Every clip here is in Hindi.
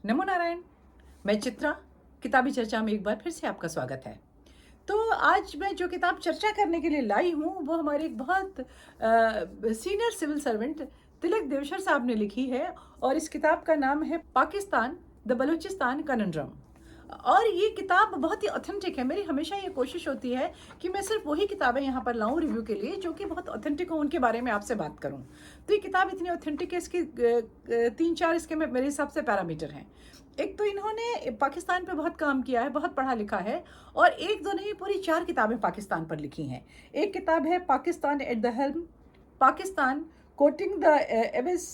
नमो नारायण। मैं चित्रा। किताबी चर्चा में एक बार फिर से आपका स्वागत है। तो आज मैं जो किताब चर्चा करने के लिए लाई हूँ वो हमारे एक बहुत सीनियर सिविल सर्वेंट तिलक देवशर साहब ने लिखी है और इस किताब का नाम है पाकिस्तान द बलूचिस्तान कनंड्रम। और ये किताब बहुत ही ऑथेंटिक है। मेरी हमेशा ये कोशिश होती है कि मैं सिर्फ वही किताबें यहाँ पर लाऊं रिव्यू के लिए जो कि बहुत ऑथेंटिक हो, उनके बारे में आपसे बात करूं। तो ये किताब इतनी ऑथेंटिक है, इसकी तीन चार इसके मेरे हिसाब से पैरामीटर हैं। एक तो इन्होंने पाकिस्तान पे बहुत काम किया है, बहुत पढ़ा लिखा है, और एक दो नहीं पूरी चार किताबें पाकिस्तान पर लिखी हैं। एक किताब है Pakistan at the helm, Pakistan courting the abyss,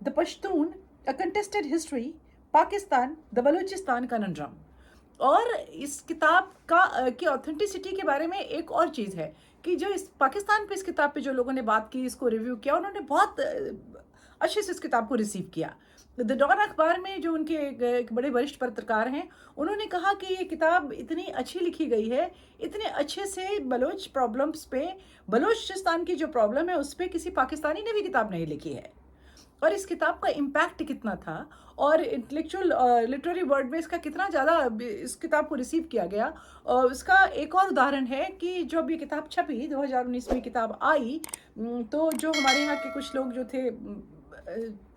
the Pashtun a contested history, Pakistan the Balochistan conundrum. और इस किताब का की ऑथेंटिसिटी के बारे में एक और चीज़ है कि जो इस पाकिस्तान पे इस किताब पे जो लोगों ने बात की, इसको रिव्यू किया, उन्होंने बहुत अच्छे से इस किताब को रिसीव किया। द डॉन अखबार में जो उनके एक बड़े वरिष्ठ पत्रकार हैं, उन्होंने कहा कि ये किताब इतनी अच्छी लिखी गई है, इतने अच्छे से बलोच प्रॉब्लम्स पे, बलोचिस्तान की जो प्रॉब्लम है उस पर किसी पाकिस्तानी ने भी किताब नहीं लिखी है। और इस किताब का इम्पैक्ट कितना था और इंटेलेक्चुअल लिटरेरी वर्ल्ड में इसका कितना ज़्यादा इस किताब को रिसीव किया गया। और उसका एक और उदाहरण है कि जब ये किताब छपी 2019 में किताब आई, तो जो हमारे यहाँ के कुछ लोग जो थे,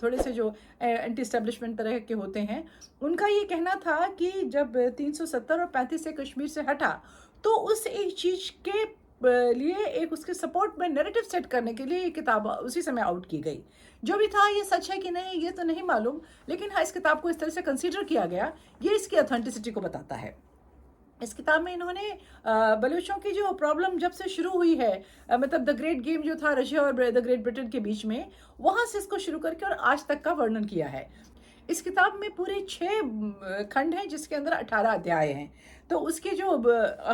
थोड़े से जो एंटी एस्टेब्लिशमेंट तरह के होते हैं, उनका ये कहना था कि जब 370 और 35 से कश्मीर से हटा तो उस एक चीज़ के लिए एक उसके सपोर्ट में नैरेटिव सेट करने के लिए ये किताब उसी समय आउट की गई। जो भी था, ये सच है कि नहीं ये तो नहीं मालूम, लेकिन हाँ, इस किताब को इस तरह से कंसीडर किया गया, ये इसकी ऑथेंटिसिटी को बताता है। इस किताब में इन्होंने बलूचों की जो प्रॉब्लम जब से शुरू हुई है, मतलब द ग्रेट गेम जो था रशिया और द ग्रेट ब्रिटेन के बीच में, वहाँ से इसको शुरू करके और आज तक का वर्णन किया है। इस किताब में पूरे 6 खंड हैं जिसके अंदर 18 अध्याय हैं। तो उसके जो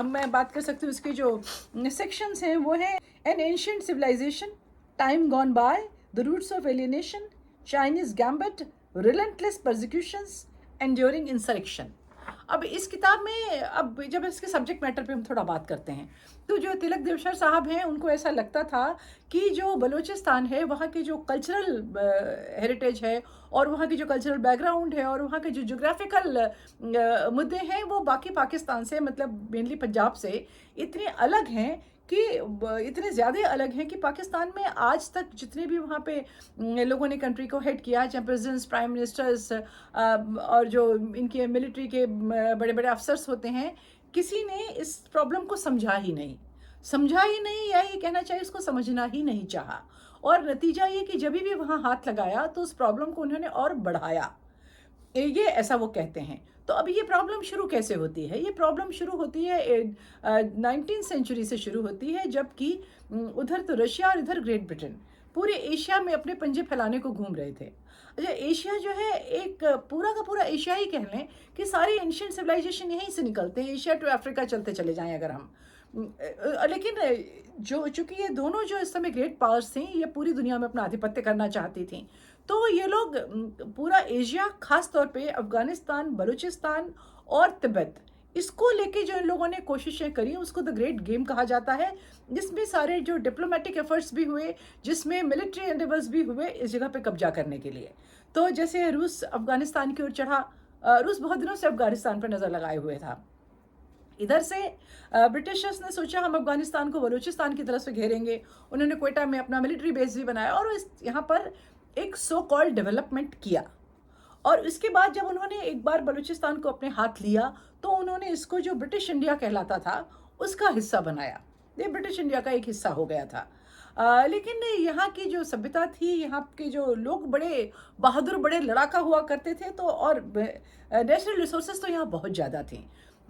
मैं बात कर सकती हूँ, उसके जो सेक्शंस हैं वो हैं an ancient civilisation, time gone by, the roots of alienation, Chinese gambit, relentless persecutions, enduring insurrection. अब इस किताब में, अब जब इसके सब्जेक्ट मैटर पे हम थोड़ा बात करते हैं, तो जो तिलक देवशर साहब हैं उनको ऐसा लगता था कि जो बलूचिस्तान है वहाँ के जो कल्चरल हेरिटेज है और वहाँ की जो कल्चरल बैकग्राउंड है और वहाँ के जो जोग्राफिकल मुद्दे हैं वो बाकी पाकिस्तान से, मतलब मेनली पंजाब से इतने अलग हैं कि इतने ज़्यादा अलग हैं कि पाकिस्तान में आज तक जितने भी वहाँ पे लोगों ने कंट्री को हेड किया, चाहे प्रेसिडेंट्स, प्राइम मिनिस्टर्स और जो इनके मिलिट्री के बड़े बड़े अफसर्स होते हैं, किसी ने इस प्रॉब्लम को समझा ही नहीं, या ये कहना चाहिए इसको समझना ही नहीं चाहा। और नतीजा ये कि जब भी वहाँ हाथ लगाया तो उस प्रॉब्लम को उन्होंने और बढ़ाया, ये ऐसा वो कहते हैं। तो अब ये प्रॉब्लम शुरू कैसे होती है? ये प्रॉब्लम शुरू होती है 19th सेंचुरी से शुरू होती है, जबकि उधर तो रशिया और इधर ग्रेट ब्रिटेन पूरे एशिया में अपने पंजे फैलाने को घूम रहे थे। अच्छा, एशिया जो है एक पूरा का पूरा एशिया ही कह लें कि सारी एंशिएंट सिविलाइजेशन यहीं से निकलते हैं, एशिया टू अफ्रीका चलते चले जाएं अगर हम। लेकिन जो चूंकि ये दोनों जो इस समय ग्रेट पावर्स थी, ये पूरी दुनिया में अपना आधिपत्य करना चाहती थी, तो ये लोग पूरा एशिया, खास तौर पे अफगानिस्तान, बलूचिस्तान और तिब्बत, इसको लेके जो इन लोगों ने कोशिशें करी उसको द ग्रेट गेम कहा जाता है, जिसमें सारे जो डिप्लोमेटिक एफर्ट्स भी हुए, जिसमें मिलिट्री एंडेवर्स भी हुए इस जगह पे कब्जा करने के लिए। तो जैसे रूस अफगानिस्तान की ओर चढ़ा, रूस बहुत दिनों से अफगानिस्तान पर नज़र लगाए हुए था। इधर से ब्रिटिशर्स ने सोचा हम अफगानिस्तान को बलूचिस्तान की तरफ से घेरेंगे। उन्होंने क्वेटा में अपना मिलिट्री बेस भी बनाया और इस यहाँ पर एक सो कॉल्ड डेवलपमेंट किया। और इसके बाद जब उन्होंने एक बार बलूचिस्तान को अपने हाथ लिया तो उन्होंने इसको जो ब्रिटिश इंडिया कहलाता था उसका हिस्सा बनाया। ये ब्रिटिश इंडिया का एक हिस्सा हो गया था। लेकिन यहाँ की जो सभ्यता थी, यहाँ के जो लोग बड़े बहादुर, बड़े लड़ाका हुआ करते थे, तो और नेचुरल रिसोर्सेज तो यहाँ बहुत ज़्यादा थी।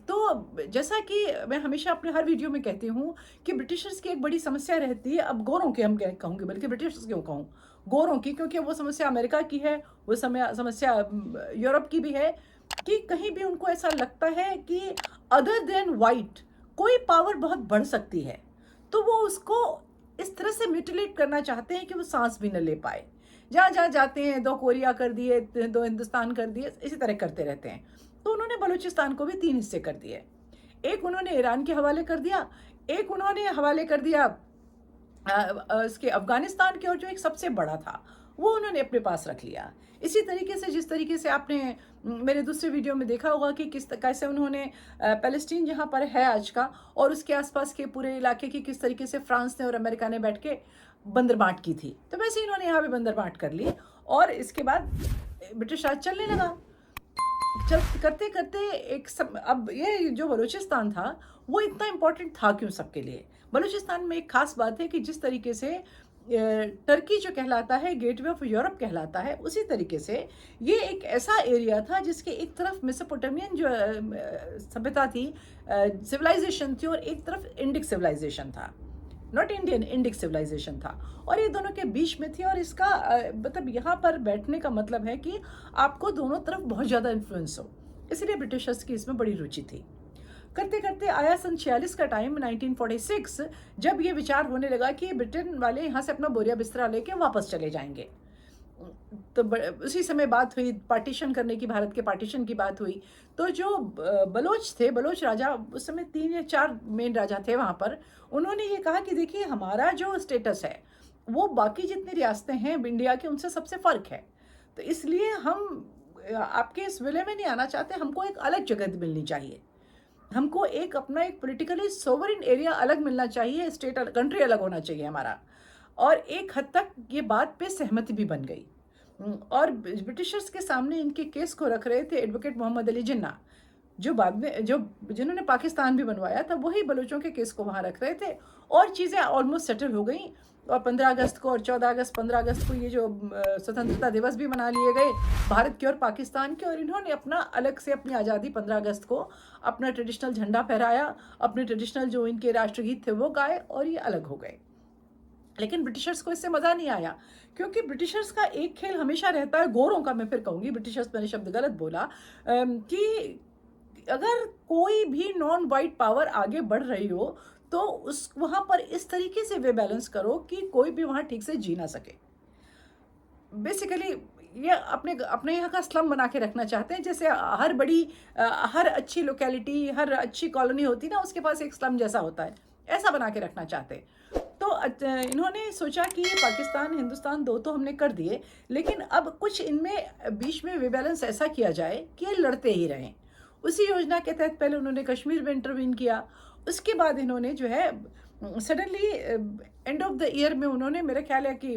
तो जैसा कि मैं हमेशा अपने हर वीडियो में कहती हूँ कि ब्रिटिशर्स की एक बड़ी समस्या रहती है, अब गोरों की हम कहूँगी, बल्कि ब्रिटिशर्स क्यों कहूँ, गोरों की, क्योंकि वो समस्या अमेरिका की है, वो समस्या यूरोप की भी है, कि कहीं भी उनको ऐसा लगता है कि अदर देन वाइट कोई पावर बहुत बढ़ सकती है, तो वो उसको इस तरह से म्यूटिलेट करना चाहते हैं कि वो सांस भी न ले पाए। जहाँ जहाँ जाते हैं, दो कोरिया कर दिए, दो हिंदुस्तान कर दिए, इसी तरह करते रहते हैं। तो उन्होंने बलूचिस्तान को भी 3 हिस्से कर दिए। एक उन्होंने ईरान के हवाले कर दिया, एक उन्होंने हवाले कर दिया इसके अफगानिस्तान की ओर, जो एक सबसे बड़ा था वो उन्होंने अपने पास रख लिया। इसी तरीके से जिस तरीके से आपने मेरे दूसरे वीडियो में देखा होगा कि कैसे उन्होंने पैलेस्टीन जहाँ पर है आज का और उसके आसपास के पूरे इलाके की किस तरीके से फ्रांस ने और अमेरिका ने बैठ के बंदरबांट की थी, तो वैसे ही इन्होंने यहाँ पे बंदरबांट कर ली और इसके बाद ब्रिटिश राज चलने लगा। चल करते करते अब ये जो बलूचिस्तान था वो इतना इम्पोर्टेंट था क्यों सबके लिए। बलूचिस्तान में एक खास बात है कि जिस तरीके से टर्की जो कहलाता है गेटवे ऑफ यूरोप कहलाता है, उसी तरीके से ये एक ऐसा एरिया था जिसके एक तरफ मेसोपोटामियन जो सभ्यता थी, सिविलाइजेशन थी, और एक तरफ इंडिक सिविलाइजेशन था, नॉट इंडियन, इंडिक सिविलाइजेशन था, और ये दोनों के बीच में थी। और इसका मतलब यहाँ पर बैठने का मतलब है कि आपको दोनों तरफ बहुत ज़्यादा इन्फ्लुएंस हो, इसलिए ब्रिटिशर्स की इसमें बड़ी रुचि थी। करते करते आया सन 46 का टाइम, 1946, जब ये विचार होने लगा कि ब्रिटेन वाले यहाँ से अपना बोरिया बिस्तरा लेके वापस चले जाएंगे। तो उसी समय बात हुई पार्टीशन करने की, भारत के पार्टीशन की बात हुई। तो जो बलोच थे, बलोच राजा, उस समय 3 या 4 मेन राजा थे वहाँ पर, उन्होंने ये कहा कि देखिए हमारा जो स्टेटस है वो बाकी जितनी रियासतें हैं इंडिया के उनसे सबसे फ़र्क है, तो इसलिए हम आपके इस विले में नहीं आना चाहते, हमको एक अलग जगह मिलनी चाहिए, हमको एक अपना एक पॉलिटिकली सोवरेन एरिया अलग मिलना चाहिए, स्टेट कंट्री अलग होना चाहिए हमारा। और एक हद तक ये बात पे सहमति भी बन गई। और ब्रिटिशर्स के सामने इनके केस को रख रहे थे एडवोकेट मोहम्मद अली जिन्ना, जो बाद में जिन्होंने पाकिस्तान भी बनवाया था, वही बलूचों के केस को वहाँ रख रहे थे, और चीज़ें ऑलमोस्ट सेटल हो गई। और 15 अगस्त को और 14 अगस्त 15 अगस्त को ये जो स्वतंत्रता दिवस भी मना लिए गए भारत के और पाकिस्तान के, और इन्होंने अपना अलग से अपनी आज़ादी 15 अगस्त को अपना ट्रेडिशनल झंडा फहराया, अपने ट्रेडिशनल जो इनके राष्ट्रगीत थे वो गाए, और ये अलग हो गए। लेकिन ब्रिटिशर्स को इससे मज़ा नहीं आया, क्योंकि ब्रिटिशर्स का एक खेल हमेशा रहता है, गोरों का मैं फिर कहूँगी, ब्रिटिशर्स, मैंने शब्द गलत बोला, कि अगर कोई भी नॉन वाइट पावर आगे बढ़ रही हो तो उस वहाँ पर इस तरीके से वे बैलेंस करो कि कोई भी वहाँ ठीक से जी ना सके। बेसिकली ये अपने अपने यहाँ का स्लम बना के रखना चाहते हैं, जैसे हर अच्छी लोकेलिटी, हर अच्छी कॉलोनी होती है ना, उसके पास एक स्लम जैसा होता है, ऐसा बना के रखना चाहते हैं। तो इन्होंने सोचा कि ये पाकिस्तान हिंदुस्तान दो तो हमने कर दिए, लेकिन अब कुछ इनमें बीच में वे बैलेंस ऐसा किया जाए कि ये लड़ते ही रहें। उसी योजना के तहत पहले उन्होंने कश्मीर में इंटरवीन किया, उसके बाद इन्होंने जो है suddenly end of the year में उन्होंने, मेरा ख्याल है कि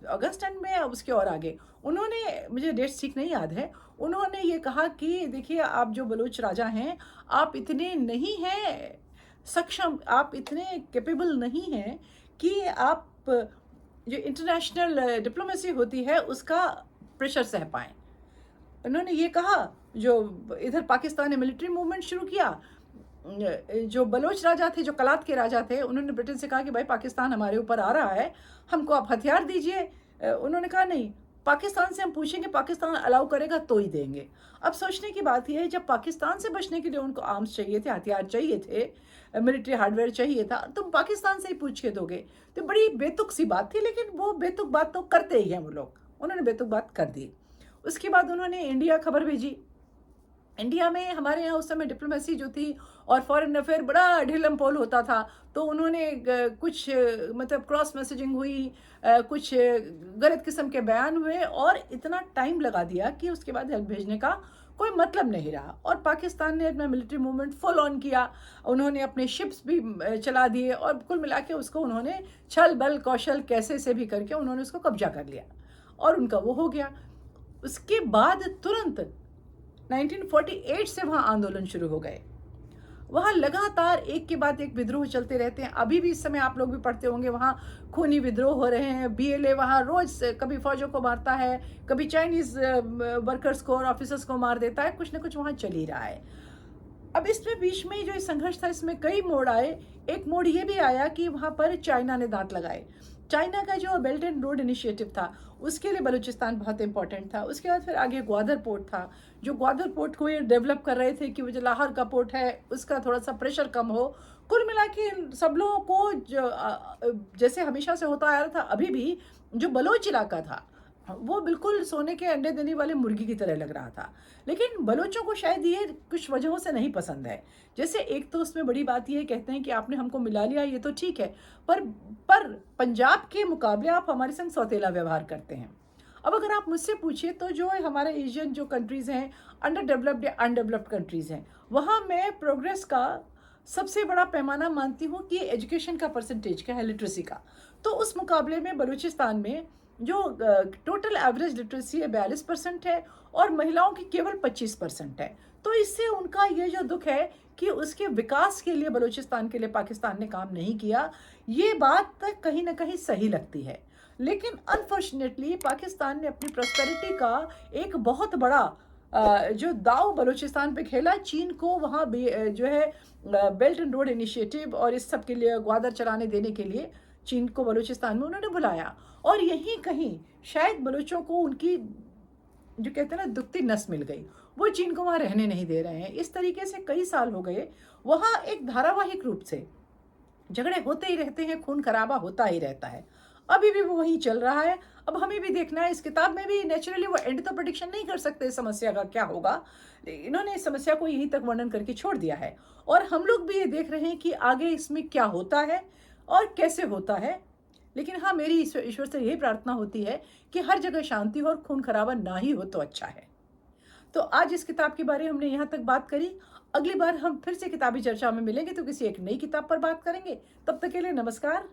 अगस्त एंड में, उसके और आगे उन्होंने, मुझे डेट्स ठीक नहीं याद है, उन्होंने ये कहा कि देखिए आप जो बलूच राजा हैं, आप इतने नहीं हैं सक्षम, आप इतने कैपेबल नहीं हैं कि आप जो इंटरनेशनल डिप्लोमेसी होती है उसका प्रेशर सह पाएँ। उन्होंने ये कहा, जो इधर पाकिस्तान ने मिलिट्री मूवमेंट शुरू किया, जो बलोच राजा थे, जो कलात के राजा थे, उन्होंने ब्रिटेन से कहा कि भाई पाकिस्तान हमारे ऊपर आ रहा है, हमको आप हथियार दीजिए। उन्होंने कहा नहीं, पाकिस्तान से हम पूछेंगे, पाकिस्तान अलाउ करेगा तो ही देंगे। अब सोचने की बात यह है, जब पाकिस्तान से बचने के लिए उनको आर्म्स चाहिए थे, हथियार चाहिए थे, मिलिट्री हार्डवेयर चाहिए था, तुम पाकिस्तान से ही पूछ के दोगे, तो बड़ी बेतुक सी बात थी। लेकिन वो बेतुक बात तो करते ही हैं वो लोग, उन्होंने बेतुक बात कर दी। उसके बाद उन्होंने इंडिया खबर भेजी। इंडिया में हमारे यहाँ उस समय डिप्लोमेसी जो थी और फॉरेन अफेयर बड़ा ढिलम पोल होता था, तो उन्होंने कुछ मतलब क्रॉस मैसेजिंग हुई, कुछ गलत किस्म के बयान हुए, और इतना टाइम लगा दिया कि उसके बाद हेल्प भेजने का कोई मतलब नहीं रहा। और पाकिस्तान ने अपना मिलिट्री मूवमेंट फुल ऑन किया, उन्होंने अपने शिप्स भी चला दिए, और कुल मिला के उसको उन्होंने छल बल कौशल कैसे से भी करके उन्होंने उसको कब्जा कर लिया, और उनका वो हो गया। उसके बाद तुरंत 1948 से वहाँ आंदोलन शुरू हो गए। वहाँ लगातार एक के बाद एक विद्रोह चलते रहते हैं। अभी भी इस समय आप लोग भी पढ़ते होंगे, वहाँ खूनी विद्रोह हो रहे हैं। बीएलए वहाँ रोज कभी फौजों को मारता है, कभी चाइनीज वर्कर्स को और ऑफिसर्स को मार देता है, कुछ ना कुछ वहाँ चल ही रहा है। अब इसमें बीच में जो संघर्ष था, इसमें कई मोड़ आए। एक मोड़ ये भी आया कि वहाँ पर चाइना ने दांत लगाए। चाइना का जो बेल्ट एंड रोड इनिशिएटिव था, उसके लिए बलूचिस्तान बहुत इंपॉर्टेंट था। उसके बाद फिर आगे ग्वादर पोर्ट था, जो ग्वादर पोर्ट को ये डेवलप कर रहे थे कि वो जो लाहौर का पोर्ट है उसका थोड़ा सा प्रेशर कम हो। कुल मिला के सब लोगों को जो जैसे हमेशा से होता आ रहा था, अभी भी जो बलोच इलाका था, वो बिल्कुल सोने के अंडे देने वाली मुर्गी की तरह लग रहा था। लेकिन बलोचों को शायद ये कुछ वजहों से नहीं पसंद है। जैसे एक तो उसमें बड़ी बात ये कहते हैं कि आपने हमको मिला लिया, ये तो ठीक है, पर पर पंजाब के मुकाबले आप हमारे संग सौतेला व्यवहार करते हैं। अब अगर आप मुझसे पूछिए तो जो हमारे एशियन जो कंट्रीज़ हैं, अंडर डेवलप्ड या अनडेवलप्ड कंट्रीज़ हैं, वहाँ मैं प्रोग्रेस का सबसे बड़ा पैमाना मानती हूँ कि एजुकेशन का परसेंटेज का है, लिटरेसी का। तो उस मुकाबले में बलूचिस्तान में जो टोटल एवरेज लिटरेसी है 42% है और महिलाओं की केवल 25% है। तो इससे उनका ये जो दुख है कि उसके विकास के लिए बलूचिस्तान के लिए पाकिस्तान ने काम नहीं किया, ये बात तक कहीं न कहीं सही लगती है। लेकिन अनफॉर्चुनेटली पाकिस्तान ने अपनी प्रॉस्पेरिटी का एक बहुत बड़ा जो दाव बलूचिस्तान पे खेला, चीन को वहाँ जो है बेल्ट एंड रोड इनिशिएटिव और इस सब के लिए ग्वादर चलाने देने के लिए चीन को बलूचिस्तान में उन्होंने बुलाया। और यहीं कहीं शायद बलूचों को उनकी जो कहते हैं ना दुखती नस मिल गई, वो चीन को वहाँ रहने नहीं दे रहे हैं। इस तरीके से कई साल हो गए, वहाँ एक धारावाहिक रूप से झगड़े होते ही रहते हैं, खून खराबा होता ही रहता है। अभी भी वो वही चल रहा है। अब हमें भी देखना है, इस किताब में भी नेचुरली वो एंड तो प्रेडिक्शन नहीं कर सकते इस समस्या का क्या होगा। इन्होंने इस समस्या को यहीं तक वर्णन करके छोड़ दिया है और हम लोग भी ये देख रहे हैं कि आगे इसमें क्या होता है और कैसे होता है। लेकिन हाँ, मेरी ईश्वर से यही प्रार्थना होती है कि हर जगह शांति हो और खून खराबा ना ही हो तो अच्छा है। तो आज इस किताब के बारे में हमने यहाँ तक बात करी। अगली बार हम फिर से किताबी चर्चा में मिलेंगे तो किसी एक नई किताब पर बात करेंगे। तब तक के लिए नमस्कार।